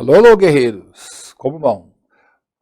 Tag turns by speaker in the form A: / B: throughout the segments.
A: Alô, alô, guerreiros! Como vão?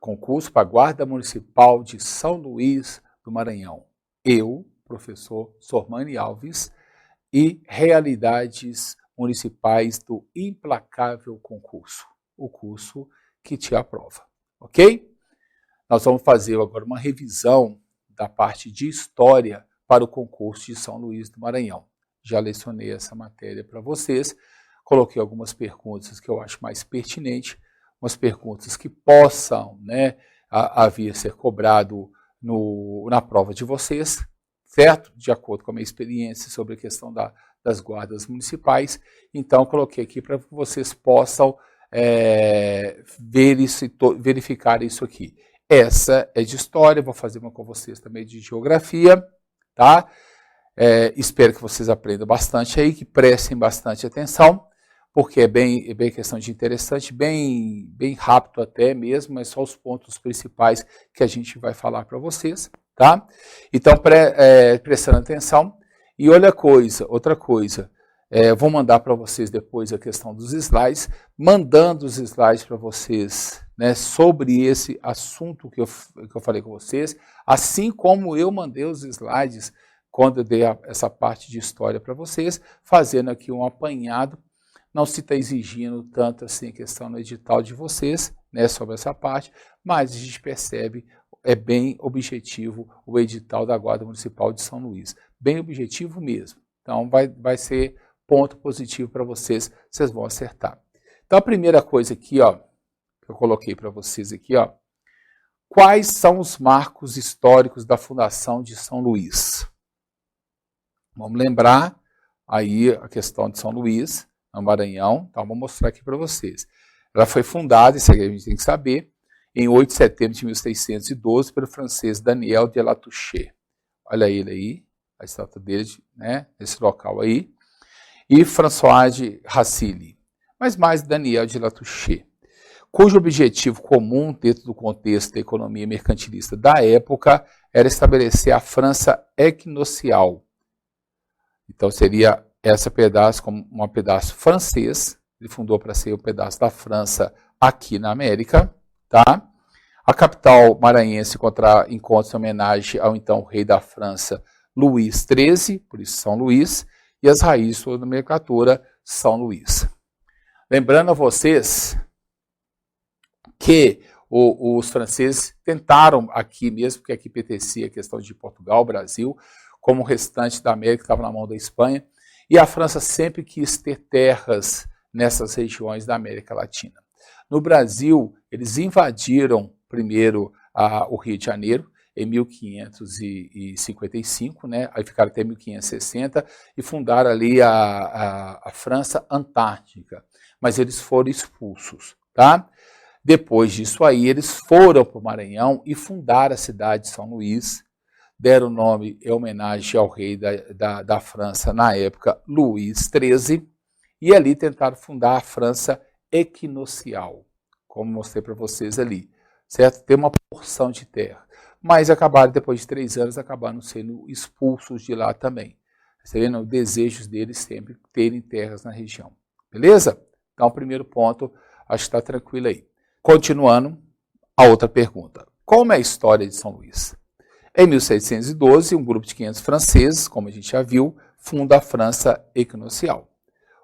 A: Concurso para Guarda Municipal de São Luís do Maranhão. Eu, professor Sormani Alves, e realidades municipais do implacável concurso, o curso que te aprova, ok? Nós vamos fazer agora uma revisão da parte de História para o concurso de São Luís do Maranhão. Já lecionei essa matéria para vocês, coloquei algumas perguntas que eu acho mais pertinentes, umas perguntas que possam, vir a ser cobrado na prova de vocês, certo? De acordo com a minha experiência sobre a questão das guardas municipais. Então, coloquei aqui para que vocês possam verificar isso aqui. Essa é de História, vou fazer uma com vocês também de Geografia, tá? Espero que vocês aprendam bastante aí, que prestem bastante atenção, porque é bem questão de interessante, bem rápido até mesmo, mas só os pontos principais que a gente vai falar para vocês, tá? Então, prestando atenção. E olha outra coisa, vou mandar para vocês depois a questão dos slides, mandando os slides para vocês, sobre esse assunto que eu falei com vocês, assim como eu mandei os slides quando eu dei essa parte de História para vocês, fazendo aqui um apanhado. Não se está exigindo tanto assim a questão no edital de vocês, sobre essa parte, mas a gente percebe, é bem objetivo o edital da Guarda Municipal de São Luís. Bem objetivo mesmo. Então vai ser ponto positivo para vocês, vocês vão acertar. Então a primeira coisa aqui, que eu coloquei para vocês aqui, quais são os marcos históricos da fundação de São Luís? Vamos lembrar aí a questão de São Luís, no Maranhão, então vou mostrar aqui para vocês. Ela foi fundada, isso aqui a gente tem que saber, em 8 de setembro de 1612 pelo francês Daniel de Latouche. Olha ele aí, a estátua dele, nesse local aí. E François de Racilly, mas mais Daniel de Latouche, cujo objetivo comum dentro do contexto da economia mercantilista da época era estabelecer a França equinocial. Então seria esse pedaço como um pedaço francês, ele fundou para ser um pedaço da França aqui na América, tá? A capital maranhense encontra-se em homenagem ao então rei da França, Luís XIII, por isso São Luís, e as raízes da nomenclatura São Luís. Lembrando a vocês que os franceses tentaram aqui mesmo, porque aqui pertencia a questão de Portugal, Brasil, como o restante da América estava na mão da Espanha, e a França sempre quis ter terras nessas regiões da América Latina. No Brasil, eles invadiram primeiro o Rio de Janeiro, em 1555, aí ficaram até 1560, e fundaram ali a França Antártica, mas eles foram expulsos, tá? Depois disso aí, eles foram para o Maranhão e fundaram a cidade de São Luís, deram o nome em homenagem ao rei da França, na época, Luís XIII, e ali tentaram fundar a França equinocial, como mostrei para vocês ali, certo? Tem uma porção de terra, mas acabaram, depois de 3 anos, acabaram sendo expulsos de lá também. Você vê, os desejos deles sempre terem terras na região, beleza? Então, o primeiro ponto, acho que está tranquilo aí. Continuando, a outra pergunta. Como é a história de São Luís? Em 1612, um grupo de 500 franceses, como a gente já viu, funda a França equinocial.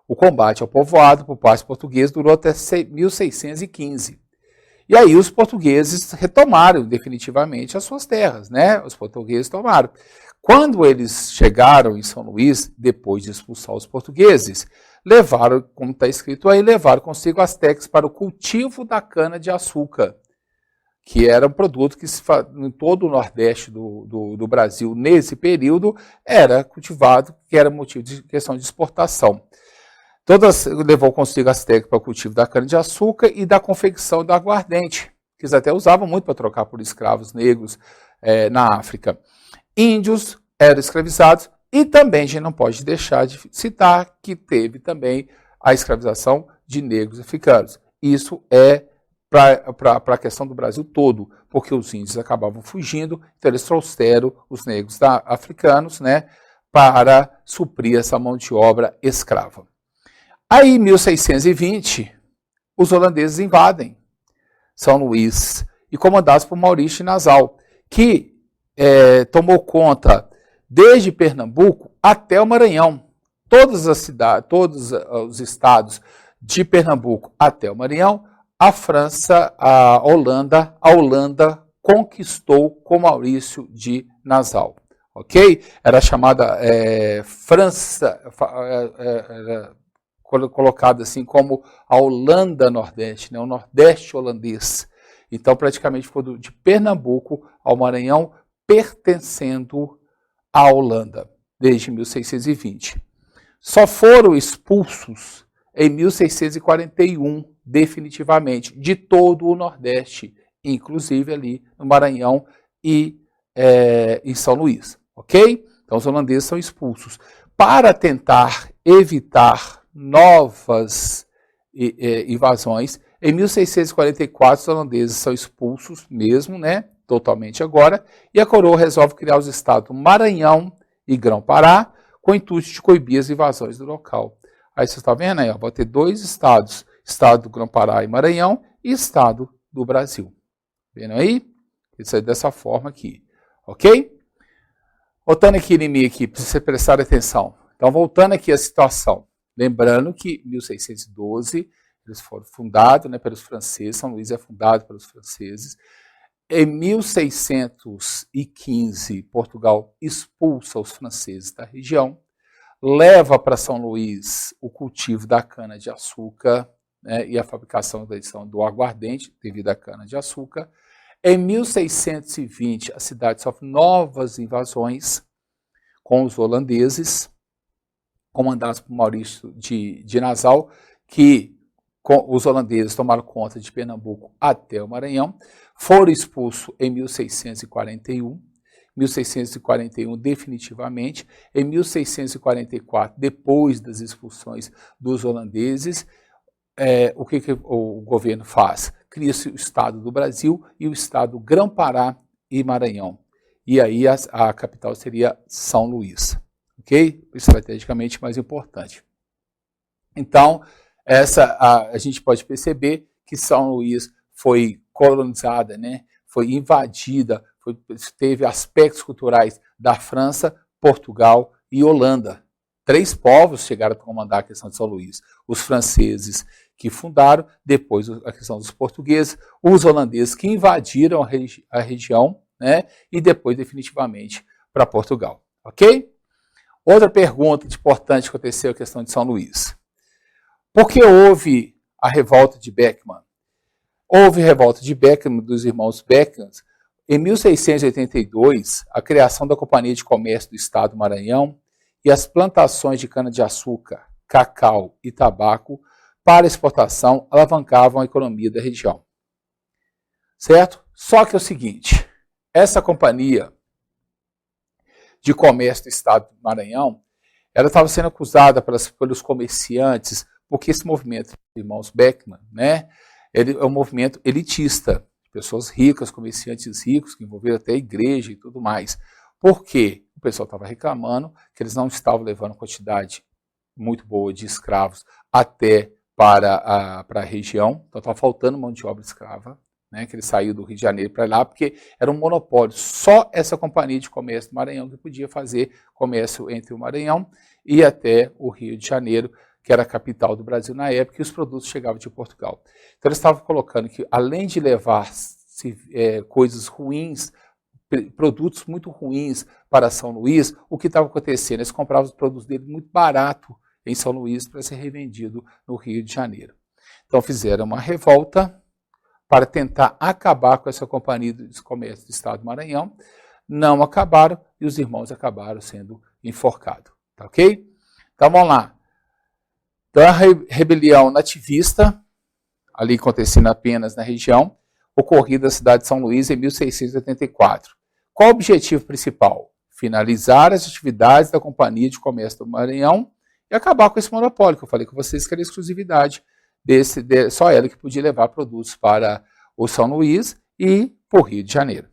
A: O combate ao povoado por parte portuguesa durou até 1615. E aí os portugueses retomaram definitivamente as suas terras, Os portugueses tomaram. Quando eles chegaram em São Luís, depois de expulsar os portugueses, levaram, como está escrito aí, levaram consigo astecas para o cultivo da cana-de-açúcar, que era um produto que em todo o Nordeste do Brasil, nesse período, era cultivado, que era motivo de questão de exportação. Levou consigo as técnicas para o cultivo da cana-de-açúcar e da confecção da aguardente, que eles até usavam muito para trocar por escravos negros na África. Índios eram escravizados e também a gente não pode deixar de citar que teve também a escravização de negros africanos. Isso é para a questão do Brasil todo, porque os índios acabavam fugindo, então eles trouxeram os negros africanos, para suprir essa mão de obra escrava. Aí, em 1620, os holandeses invadem São Luís, e comandados por Maurício de Nassau, que tomou conta desde Pernambuco até o Maranhão. Todas as cidades, todos os estados de Pernambuco até o Maranhão, a França, a Holanda conquistou com Maurício de Nassau. Ok? Era chamada França, colocada assim como a Holanda Nordeste, né? O Nordeste holandês. Então, praticamente ficou de Pernambuco ao Maranhão, pertencendo à Holanda, desde 1620. Só foram expulsos em 1641, definitivamente, de todo o Nordeste, inclusive ali no Maranhão e em São Luís. Ok? Então, os holandeses são expulsos. Para tentar evitar novas invasões, em 1644, os holandeses são expulsos mesmo, né? Totalmente agora, e a coroa resolve criar os estados Maranhão e Grão-Pará, com o intuito de coibir as invasões do local. Aí você está vendo aí, ó, vai ter dois estados, estado do Grão-Pará e Maranhão, e estado do Brasil. Vendo aí? Isso é dessa forma aqui, ok? Voltando aqui em mim, aqui, para você prestar atenção. Então, voltando aqui à situação. Lembrando que em 1612, eles foram fundados, né, pelos franceses, São Luís é fundado pelos franceses. Em 1615, Portugal expulsa os franceses da região, leva para São Luís o cultivo da cana-de-açúcar, né, e a fabricação da edição do aguardente, devido à cana-de-açúcar. Em 1620, a cidade sofre novas invasões com os holandeses, comandados por Maurício de Nassau, que os holandeses tomaram conta de Pernambuco até o Maranhão, foram expulsos em 1641, 1641 definitivamente, em 1644, depois das expulsões dos holandeses, o que o governo faz? Cria-se o Estado do Brasil e o Estado Grão-Pará e Maranhão. E aí a capital seria São Luís. Ok? Estrategicamente mais importante. Então, a gente pode perceber que São Luís foi colonizada, né? Foi invadida, teve aspectos culturais da França, Portugal e Holanda. 3 povos chegaram a comandar a questão de São Luís. Os franceses que fundaram, depois a questão dos portugueses, os holandeses que invadiram a região, né? E depois definitivamente para Portugal. Ok? Outra pergunta importante que aconteceu a questão de São Luís. Por que houve a revolta de Beckmann? Houve a revolta de Beckmann, dos irmãos Beckmann, em 1682, a criação da Companhia de Comércio do Estado do Maranhão e as plantações de cana-de-açúcar, cacau e tabaco para exportação alavancavam a economia da região. Certo? Só que é o seguinte, essa Companhia de Comércio do Estado do Maranhão, ela estava sendo acusada pelos comerciantes, porque esse movimento dos irmãos Beckmann, né, ele é um movimento elitista, pessoas ricas, comerciantes ricos, que envolveram até a igreja e tudo mais. Por quê? O pessoal estava reclamando que eles não estavam levando quantidade muito boa de escravos até para a região, então estava faltando mão de obra escrava, né, que ele saiu do Rio de Janeiro para lá, porque era um monopólio. Só essa Companhia de Comércio do Maranhão que podia fazer comércio entre o Maranhão e até o Rio de Janeiro, que era a capital do Brasil na época, e os produtos chegavam de Portugal. Então eles estavam colocando que, além de levar coisas ruins, produtos muito ruins para São Luís, o que estava acontecendo? Eles compravam os produtos dele muito barato em São Luís para ser revendido no Rio de Janeiro. Então fizeram uma revolta para tentar acabar com essa Companhia de Comércio do Estado do Maranhão. Não acabaram e os irmãos acabaram sendo enforcados. Tá ok? Então vamos lá. Então, a rebelião nativista, ali acontecendo apenas na região, ocorrida na cidade de São Luís em 1684. Qual o objetivo principal? Finalizar as atividades da Companhia de Comércio do Maranhão e acabar com esse monopólio, que eu falei com vocês que era exclusividade só ela que podia levar produtos para o São Luís e para o Rio de Janeiro.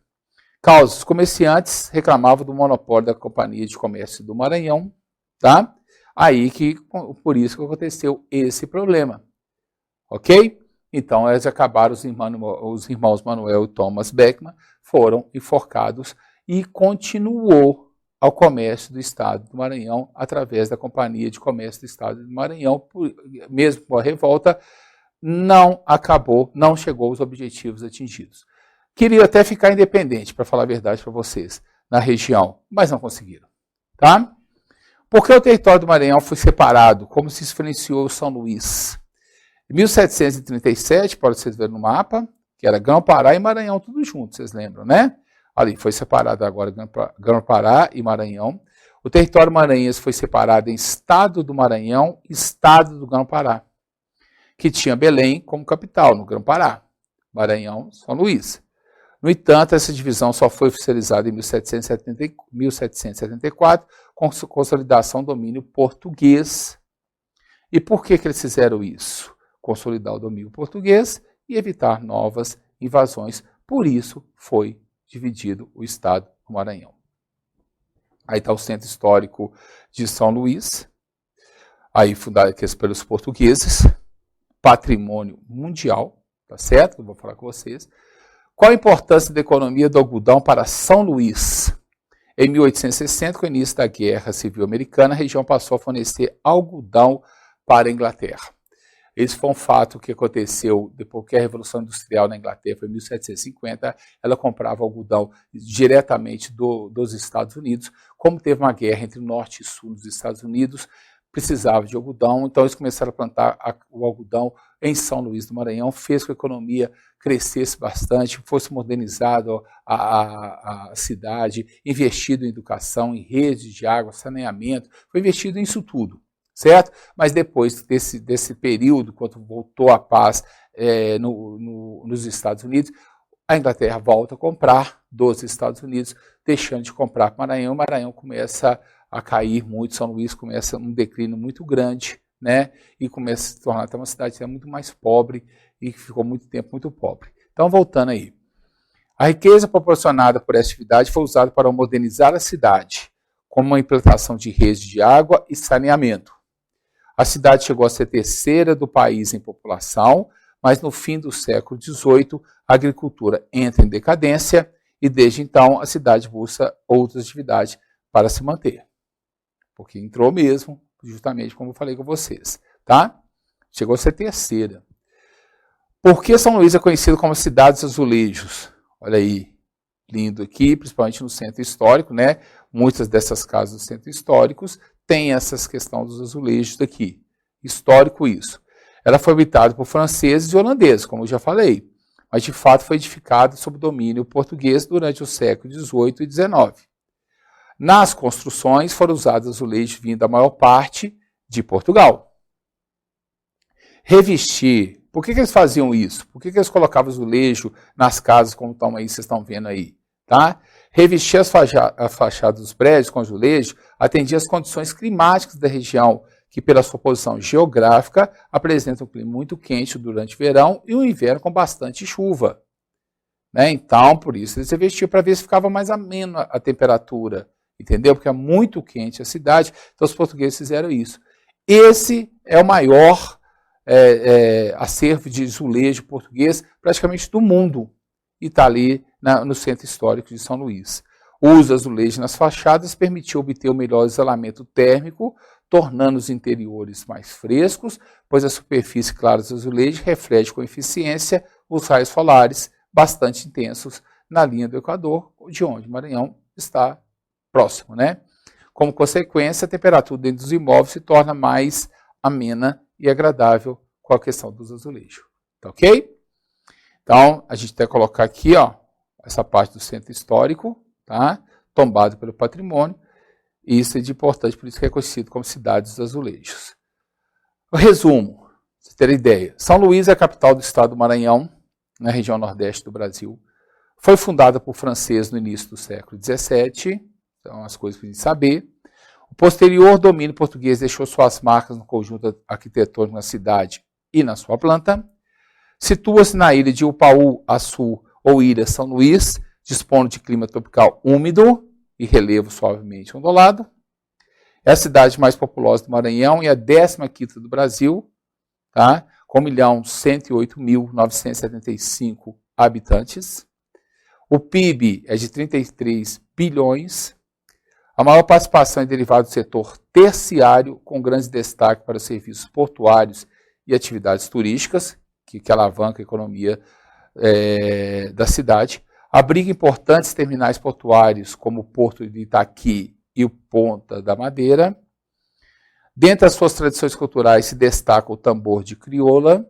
A: Causa, os comerciantes reclamavam do monopólio da Companhia de Comércio do Maranhão, tá? Aí por isso que aconteceu esse problema, ok? Então, eles acabaram, os irmãos Manuel e Thomas Beckmann foram enforcados e continuou ao comércio do Estado do Maranhão através da Companhia de Comércio do Estado do Maranhão, mesmo com a revolta, não acabou, não chegou aos objetivos atingidos. Queria até ficar independente, para falar a verdade para vocês, na região, mas não conseguiram. Tá? Porque o território do Maranhão foi separado, como se diferenciou o São Luís. Em 1737, pode vocês verem no mapa, que era Grão-Pará e Maranhão, tudo junto, vocês lembram, né? Ali foi separado agora Grão-Pará e Maranhão. O território maranhense foi separado em Estado do Maranhão e Estado do Grão-Pará, que tinha Belém como capital, no Grão-Pará. Maranhão, São Luís. No entanto, essa divisão só foi oficializada em 1774, com a consolidação do domínio português. E por que eles fizeram isso? Consolidar o domínio português e evitar novas invasões. Por isso foi dividido o Estado do Maranhão. Aí está o Centro Histórico de São Luís, aí fundado pelos portugueses, patrimônio mundial, tá certo? Eu vou falar com vocês. Qual a importância da economia do algodão para São Luís? Em 1860, com o início da Guerra Civil Americana, a região passou a fornecer algodão para a Inglaterra. Esse foi um fato que aconteceu depois que a Revolução Industrial na Inglaterra foi em 1750, ela comprava algodão diretamente dos Estados Unidos. Como teve uma guerra entre o norte e sul dos Estados Unidos, precisava de algodão, então eles começaram a plantar o algodão em São Luís do Maranhão, fez com que a economia crescesse bastante, fosse modernizado a cidade, investido em educação, em redes de água, saneamento, foi investido nisso tudo. Certo? Mas depois desse período, quando voltou a paz nos Estados Unidos, a Inglaterra volta a comprar dos Estados Unidos, deixando de comprar para o Maranhão. O Maranhão começa a cair muito, São Luís começa um declínio muito grande, né? E começa a se tornar até uma cidade muito mais pobre e ficou muito tempo muito pobre. Então, voltando aí. A riqueza proporcionada por essa atividade foi usada para modernizar a cidade, como uma implantação de redes de água e saneamento. A cidade chegou a ser terceira do país em população, mas no fim do século XVIII, a agricultura entra em decadência e desde então a cidade busca outras atividades para se manter. Porque entrou mesmo, justamente como eu falei com vocês, tá? Chegou a ser terceira. Por que São Luís é conhecido como cidade dos azulejos? Olha aí, lindo aqui, principalmente no centro histórico, né? Muitas dessas casas dos centros históricos têm essa questão dos azulejos daqui. Histórico isso. Ela foi habitada por franceses e holandeses, como eu já falei, mas de fato foi edificada sob domínio português durante o século XVIII e XIX. Nas construções foram usados azulejos vindo a maior parte de Portugal. Revestir. Por que eles faziam isso? Por que eles colocavam azulejo nas casas, como estão aí, vocês estão vendo aí? Tá? Revestir as fachadas dos prédios com azulejo atendia às condições climáticas da região, que pela sua posição geográfica apresenta um clima muito quente durante o verão e um inverno com bastante chuva. Né? Então, por isso eles revestiam para ver se ficava mais amena a temperatura, entendeu? Porque é muito quente a cidade, então os portugueses fizeram isso. Esse é o maior acervo de azulejo português praticamente do mundo e está ali no Centro Histórico de São Luís. O uso do azulejo nas fachadas permitiu obter o melhor isolamento térmico, tornando os interiores mais frescos, pois a superfície clara dos azulejos reflete com eficiência os raios solares bastante intensos na linha do Equador, de onde o Maranhão está próximo, né? Como consequência, a temperatura dentro dos imóveis se torna mais amena e agradável com a questão dos azulejos. Tá ok? Então, a gente tem que colocar aqui, ó, essa parte do centro histórico, tá? Tombado pelo patrimônio. E isso é de importante, por isso que é conhecido como cidade dos azulejos. O resumo, pra vocês terem ideia. São Luís é a capital do estado do Maranhão, na região nordeste do Brasil. Foi fundada por franceses no início do século XVII, então as coisas para a gente saber. O posterior domínio português deixou suas marcas no conjunto arquitetônico na cidade e na sua planta. Situa-se na ilha de Upaú, Açu ou Ilha São Luís, dispondo de clima tropical úmido e relevo suavemente ondulado. É a cidade mais populosa do Maranhão e a 15ª do Brasil, tá? com 1.108.975 habitantes. O PIB é de 33 bilhões. A maior participação é derivada do setor terciário, com grande destaque para os serviços portuários e atividades turísticas, que alavanca a economia da cidade. Abriga importantes terminais portuários, como o Porto de Itaqui e o Ponta da Madeira. Dentre as suas tradições culturais se destaca o tambor de crioula,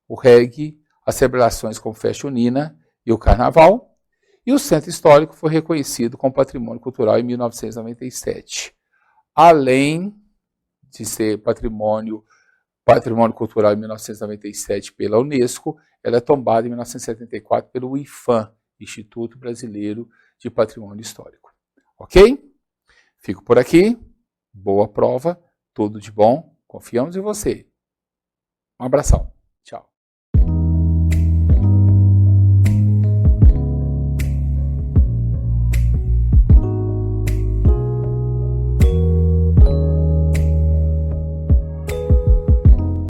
A: o reggae, as celebrações como festa junina e o carnaval. E o centro histórico foi reconhecido como patrimônio cultural em 1997. Além de ser patrimônio cultural em 1997 pela Unesco, ela é tombada em 1974 pelo IPHAN, Instituto Brasileiro de Patrimônio Histórico. Ok? Fico por aqui. Boa prova. Tudo de bom. Confiamos em você. Um abração. Tchau.